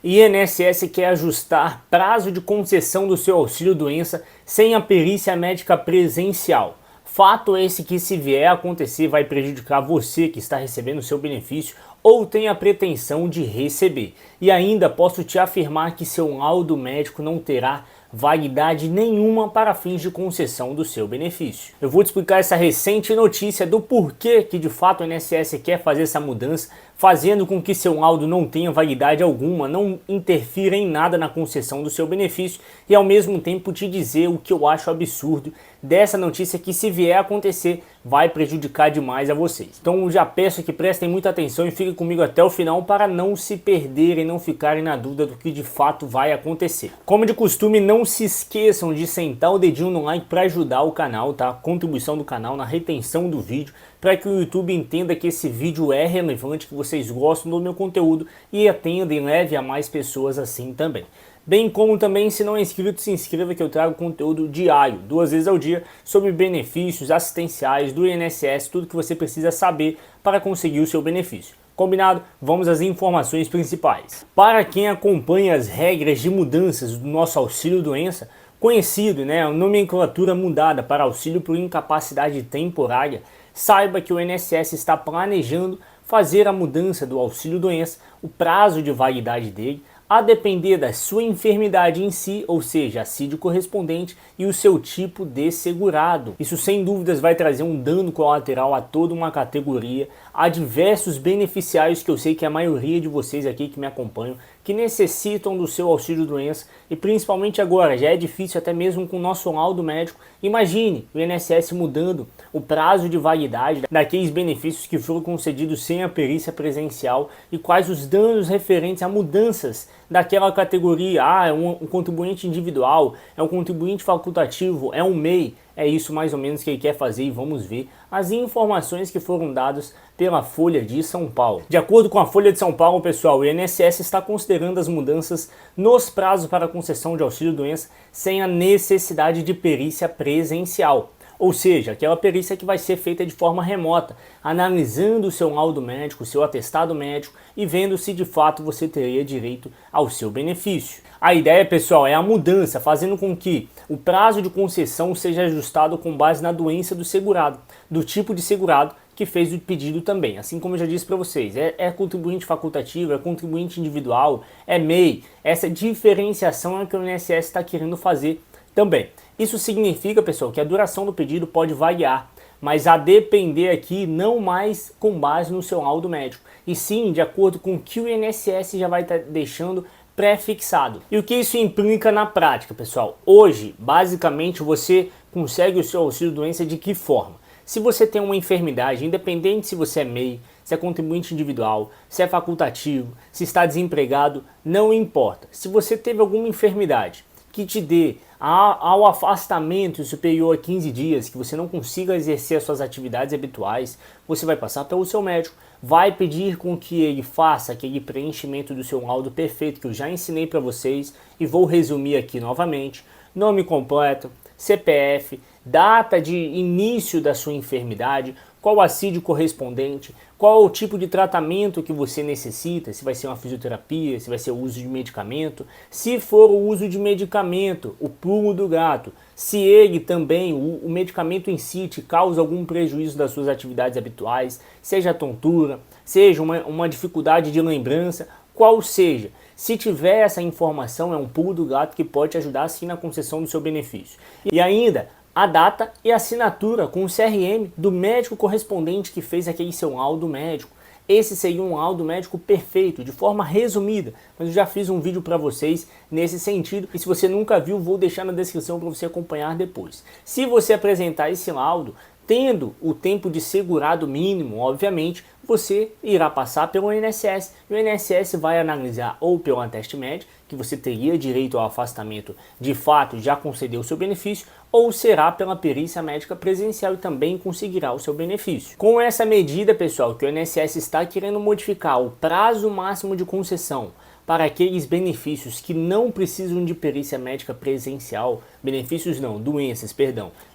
INSS quer ajustar prazo de concessão do seu auxílio-doença sem a perícia médica presencial. Fato esse que, se vier a acontecer, vai prejudicar você que está recebendo o seu benefício ou tem a pretensão de receber. E ainda posso te afirmar que seu laudo médico não terá validade nenhuma para fins de concessão do seu benefício. Eu vou te explicar essa recente notícia do porquê que de fato o INSS quer fazer essa mudança, fazendo com que seu laudo não tenha validade alguma, não interfira em nada na concessão do seu benefício e ao mesmo tempo te dizer o que eu acho absurdo dessa notícia que, se vier a acontecer, vai prejudicar demais a vocês. Então já peço que prestem muita atenção e fiquem comigo até o final para não se perderem, não ficarem na dúvida do que de fato vai acontecer. Como de costume, não se esqueçam de sentar o dedinho no like para ajudar o canal, tá? A contribuição do canal na retenção do vídeo, para que o YouTube entenda que esse vídeo é relevante, que vocês gostam do meu conteúdo e atenda e leve a mais pessoas assim também. Bem como também, se não é inscrito, se inscreva, que eu trago conteúdo diário, 2 vezes ao dia, sobre benefícios assistenciais do INSS, tudo que você precisa saber para conseguir o seu benefício. Combinado? Vamos às informações principais. Para quem acompanha as regras de mudanças do nosso auxílio-doença, conhecido, a nomenclatura mudada para auxílio por incapacidade temporária, saiba que o INSS está planejando fazer a mudança do auxílio-doença, o prazo de validade dele, a depender da sua enfermidade em si, ou seja, a CID correspondente e o seu tipo de segurado. Isso sem dúvidas vai trazer um dano colateral a toda uma categoria, a diversos beneficiários que eu sei que a maioria de vocês aqui que me acompanham, que necessitam do seu auxílio-doença e principalmente agora, já é difícil até mesmo com o nosso laudo médico. Imagine o INSS mudando o prazo de validade daqueles benefícios que foram concedidos sem a perícia presencial e quais os danos referentes a mudanças daquela categoria. É um contribuinte individual, é um contribuinte facultativo, é um MEI. É isso mais ou menos que ele quer fazer e vamos ver as informações que foram dadas pela Folha de São Paulo. De acordo com a Folha de São Paulo, pessoal, o INSS está considerando as mudanças nos prazos para concessão de auxílio-doença sem a necessidade de perícia presencial. Ou seja, aquela perícia que vai ser feita de forma remota, analisando o seu laudo médico, o seu atestado médico e vendo se de fato você teria direito ao seu benefício. A ideia, pessoal, é a mudança, fazendo com que o prazo de concessão seja ajustado com base na doença do segurado, do tipo de segurado que fez o pedido também. Assim como eu já disse para vocês, é contribuinte facultativo, é contribuinte individual, é MEI. Essa diferenciação é que o INSS está querendo fazer também. Isso significa, pessoal, que a duração do pedido pode variar, mas a depender aqui não mais com base no seu laudo médico, e sim de acordo com o que o INSS já vai estar deixando pré-fixado. E o que isso implica na prática, pessoal? Hoje, basicamente, você consegue o seu auxílio-doença de que forma? Se você tem uma enfermidade, independente se você é MEI, se é contribuinte individual, se é facultativo, se está desempregado, não importa. Se você teve alguma enfermidade que te dê ao afastamento superior a 15 dias, que você não consiga exercer as suas atividades habituais, você vai passar pelo seu médico, vai pedir com que ele faça aquele preenchimento do seu laudo perfeito que eu já ensinei para vocês e vou resumir aqui novamente: nome completo, CPF, data de início da sua enfermidade, qual a CID correspondente, qual o tipo de tratamento que você necessita, se vai ser uma fisioterapia, se vai ser o uso de medicamento, se for o uso de medicamento, o pulo do gato, se ele também, o medicamento em si te causa algum prejuízo das suas atividades habituais, seja tontura, seja uma dificuldade de lembrança, qual seja. Se tiver essa informação, é um pulo do gato que pode te ajudar sim na concessão do seu benefício. E ainda, a data e assinatura com o CRM do médico correspondente que fez aquele seu laudo médico. Esse seria um laudo médico perfeito, de forma resumida, mas eu já fiz um vídeo para vocês nesse sentido, e se você nunca viu, vou deixar na descrição para você acompanhar depois. Se você apresentar esse laudo, tendo o tempo de segurado mínimo, obviamente, você irá passar pelo INSS. E o INSS vai analisar ou pelo ateste médico, que você teria direito ao afastamento, de fato já concedeu o seu benefício, ou será pela perícia médica presencial e também conseguirá o seu benefício. Com essa medida, pessoal, que o INSS está querendo modificar o prazo máximo de concessão para aqueles benefícios que não precisam de perícia médica presencial, doenças,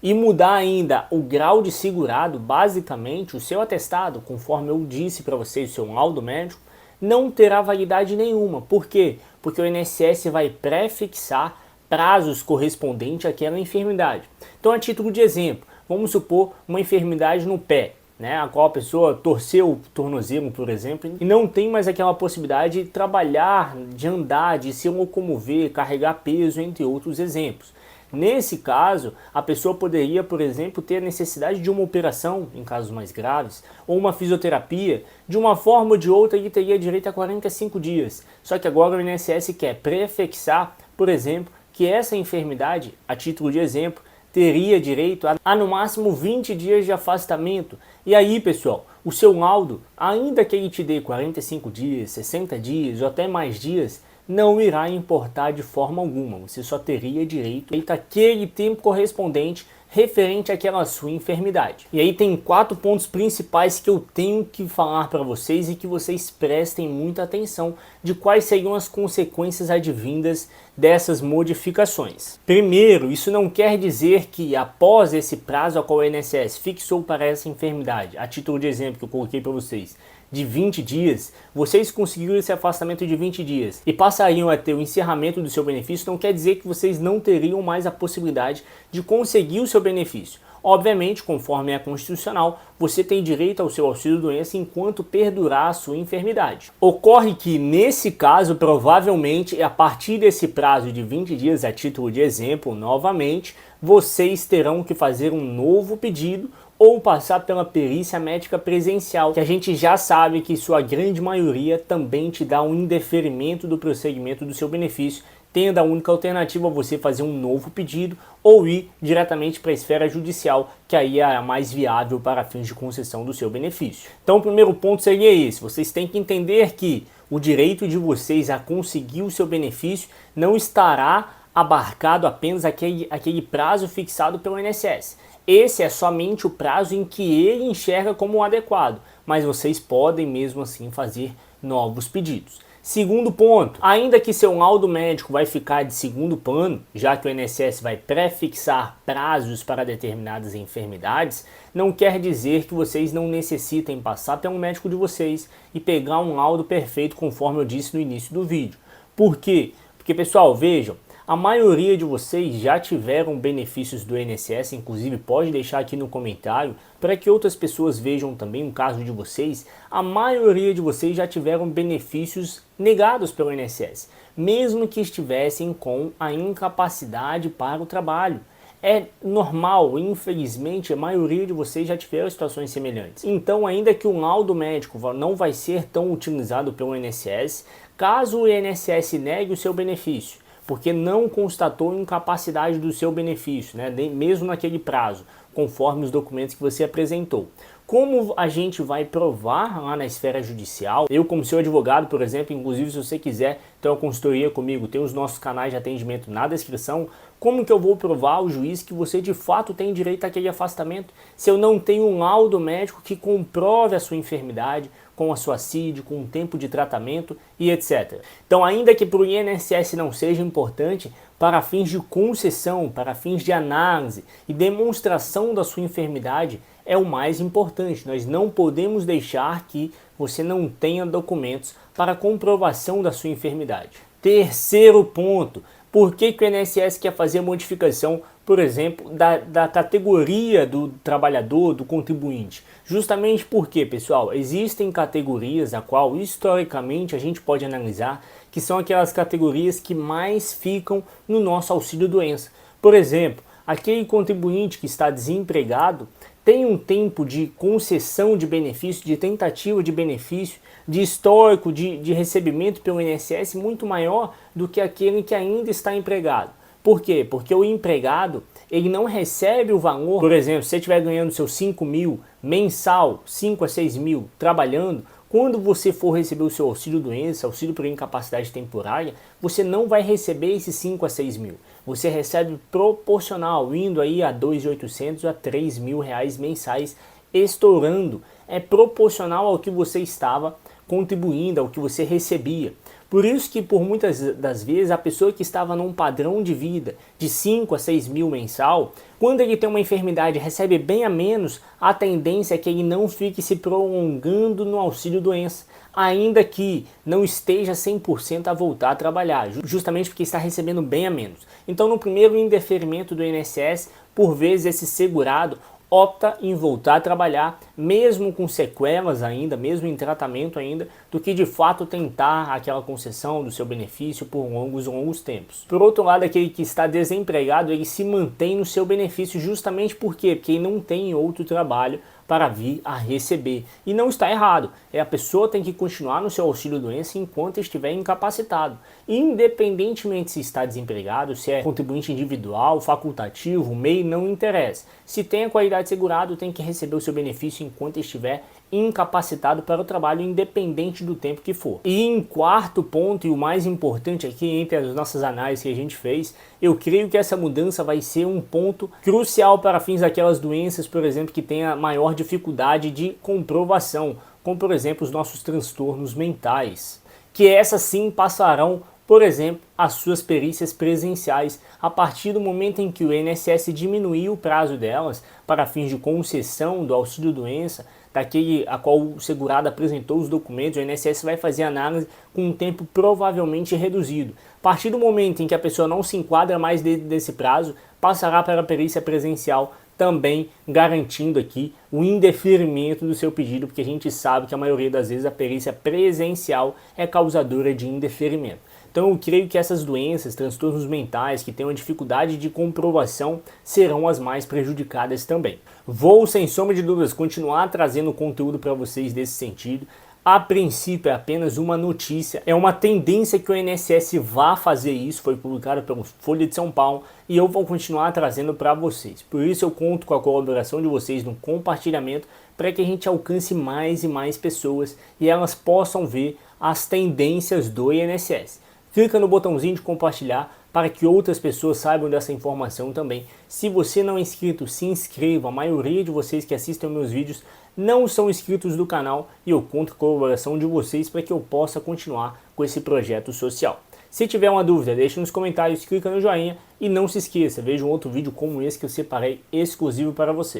e mudar ainda o grau de segurado, basicamente o seu atestado, conforme eu disse para vocês, o seu laudo médico, não terá validade nenhuma. Por quê? Porque o INSS vai prefixar prazos correspondentes àquela enfermidade. Então, a título de exemplo, vamos supor uma enfermidade no pé, né, a qual a pessoa torceu o tornozelo, por exemplo, e não tem mais aquela possibilidade de trabalhar, de andar, de se locomover, carregar peso, entre outros exemplos. Nesse caso, a pessoa poderia, por exemplo, ter a necessidade de uma operação, em casos mais graves, ou uma fisioterapia, de uma forma ou de outra ele teria direito a 45 dias. Só que agora o INSS quer prefixar, por exemplo, que essa enfermidade, a título de exemplo, teria direito a no máximo 20 dias de afastamento. E aí, pessoal, o seu laudo, ainda que ele te dê 45 dias, 60 dias ou até mais dias, não irá importar de forma alguma. Você só teria direito àquele tempo correspondente referente àquela sua enfermidade. E aí tem 4 pontos principais que eu tenho que falar para vocês e que vocês prestem muita atenção de quais seriam as consequências advindas dessas modificações. Primeiro, isso não quer dizer que após esse prazo a qual o INSS fixou para essa enfermidade, a título de exemplo que eu coloquei para vocês, de 20 dias, vocês conseguiram esse afastamento de 20 dias e passariam a ter o encerramento do seu benefício, não quer dizer que vocês não teriam mais a possibilidade de conseguir o seu benefício. Obviamente, conforme é constitucional, você tem direito ao seu auxílio-doença enquanto perdurar a sua enfermidade. Ocorre que, nesse caso, provavelmente, a partir desse prazo de 20 dias, a título de exemplo, novamente, vocês terão que fazer um novo pedido ou passar pela perícia médica presencial, que a gente já sabe que sua grande maioria também te dá um indeferimento do prosseguimento do seu benefício, tendo a única alternativa você fazer um novo pedido ou ir diretamente para a esfera judicial, que aí é a mais viável para fins de concessão do seu benefício. Então o primeiro ponto seria esse: vocês têm que entender que o direito de vocês a conseguir o seu benefício não estará abarcado apenas aquele prazo fixado pelo INSS. Esse é somente o prazo em que ele enxerga como adequado, mas vocês podem mesmo assim fazer novos pedidos. Segundo ponto, ainda que seu laudo médico vai ficar de segundo plano, já que o INSS vai prefixar prazos para determinadas enfermidades, não quer dizer que vocês não necessitem passar pelo médico de vocês e pegar um laudo perfeito, conforme eu disse no início do vídeo. Por quê? Porque, pessoal, vejam, a maioria de vocês já tiveram benefícios do INSS, inclusive pode deixar aqui no comentário para que outras pessoas vejam também o caso de vocês. A maioria de vocês já tiveram benefícios negados pelo INSS, mesmo que estivessem com a incapacidade para o trabalho. É normal, infelizmente, a maioria de vocês já tiveram situações semelhantes. Então, ainda que o laudo médico não vai ser tão utilizado pelo INSS, caso o INSS negue o seu benefício, porque não constatou incapacidade do seu benefício, né, mesmo naquele prazo, conforme os documentos que você apresentou. Como a gente vai provar lá na esfera judicial? Eu, como seu advogado, por exemplo, inclusive se você quiser ter uma consultoria comigo, tem os nossos canais de atendimento na descrição. Como que eu vou provar ao juiz que você de fato tem direito àquele afastamento se eu não tenho um laudo médico que comprove a sua enfermidade, com a sua CID, com o tempo de tratamento e etc. Então, ainda que para o INSS não seja importante, para fins de concessão, para fins de análise e demonstração da sua enfermidade, é o mais importante. Nós não podemos deixar que você não tenha documentos para comprovação da sua enfermidade. Terceiro ponto: por que o INSS quer fazer a modificação, por exemplo, da categoria do trabalhador, do contribuinte? Justamente porque, pessoal, existem categorias a qual historicamente a gente pode analisar que são aquelas categorias que mais ficam no nosso auxílio-doença. Por exemplo, aquele contribuinte que está desempregado tem um tempo de concessão de benefício, de tentativa de benefício, de histórico de recebimento pelo INSS muito maior do que aquele que ainda está empregado. Por quê? Porque o empregado, ele não recebe o valor. Por exemplo, se você estiver ganhando seus 5 mil mensal, 5 a 6 mil trabalhando, quando você for receber o seu auxílio-doença, auxílio por incapacidade temporária, você não vai receber esses 5 a 6 mil. Você recebe proporcional, indo aí a 2.800 a 3 mil reais mensais, estourando. É proporcional ao que você estava contribuindo, ao que você recebia. Por isso que por muitas das vezes a pessoa que estava num padrão de vida de 5 a 6 mil mensal, quando ele tem uma enfermidade e recebe bem a menos, a tendência é que ele não fique se prolongando no auxílio-doença. ainda que não esteja 100% a voltar a trabalhar, justamente porque está recebendo bem a menos. Então, no primeiro indeferimento do INSS, por vezes esse segurado opta em voltar a trabalhar, mesmo com sequelas ainda, mesmo em tratamento ainda, do que de fato tentar aquela concessão do seu benefício por longos tempos. Por outro lado, aquele que está desempregado, ele se mantém no seu benefício justamente por quê? Porque ele não tem outro trabalho para vir a receber. E não está errado. A pessoa tem que continuar no seu auxílio-doença enquanto estiver incapacitado. Independentemente se está desempregado, se é contribuinte individual, facultativo, MEI, não interessa. Se tem a qualidade segurado, tem que receber o seu benefício enquanto estiver incapacitado para o trabalho, independente do tempo que for. E em quarto ponto, e o mais importante aqui entre as nossas análises que a gente fez, eu creio que essa mudança vai ser um ponto crucial para fins daquelas doenças, por exemplo, que tenha maior dificuldade de comprovação, como por exemplo os nossos transtornos mentais, que essas sim passarão, por exemplo, as suas perícias presenciais a partir do momento em que o INSS diminuir o prazo delas para fins de concessão do auxílio-doença, daquele a qual o segurado apresentou os documentos. O INSS vai fazer análise com um tempo provavelmente reduzido. A partir do momento em que a pessoa não se enquadra mais desse prazo, passará para a perícia presencial, também garantindo aqui o indeferimento do seu pedido, porque a gente sabe que a maioria das vezes a perícia presencial é causadora de indeferimento. Então eu creio que essas doenças, transtornos mentais que têm uma dificuldade de comprovação serão as mais prejudicadas também. Vou, sem sombra de dúvidas, continuar trazendo conteúdo para vocês nesse sentido. A princípio é apenas uma notícia, é uma tendência que o INSS vá fazer isso, foi publicado pelo Folha de São Paulo e eu vou continuar trazendo para vocês. Por isso eu conto com a colaboração de vocês no compartilhamento para que a gente alcance mais e mais pessoas e elas possam ver as tendências do INSS. Clica no botãozinho de compartilhar para que outras pessoas saibam dessa informação também. Se você não é inscrito, se inscreva. A maioria de vocês que assistem meus vídeos não são inscritos do canal e eu conto com a colaboração de vocês para que eu possa continuar com esse projeto social. Se tiver uma dúvida, deixe nos comentários, clica no joinha e não se esqueça, veja um outro vídeo como esse que eu separei exclusivo para você.